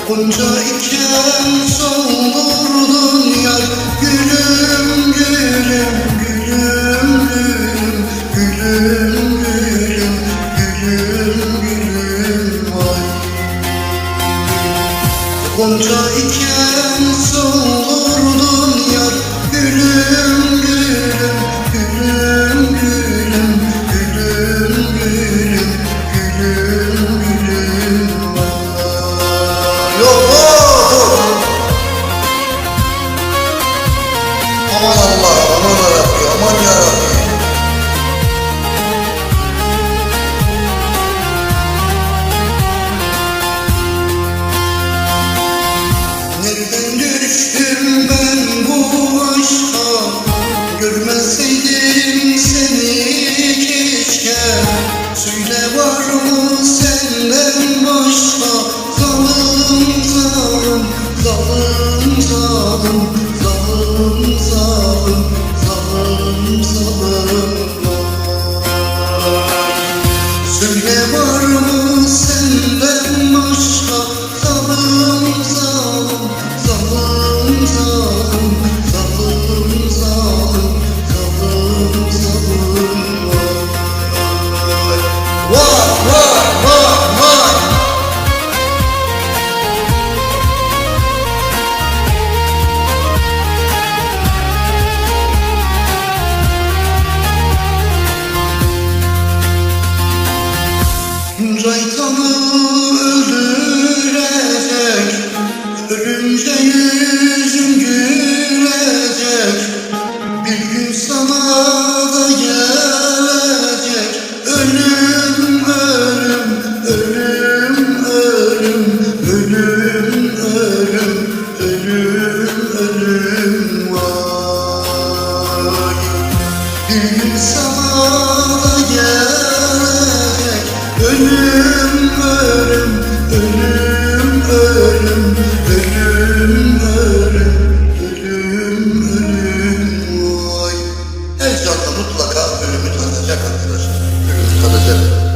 Gonca iken soldurdun yar. Gülüm gülüm gülüm gülüm gülüm gülüm gülüm gülüm ay. Gonca iken soldurdun yar. Gülüm gülüm gülüm gülüm gülüm gülüm gülüm gülüm ay. Aman Allah, aman Rabbi, aman ya Rabbi. Nereden düştüm ben bu aşka? Görmeseydim seni keşke. Söyle var mı senden başka? Zalim zalim, zalim zalim, zalim zalim, zalim zalim.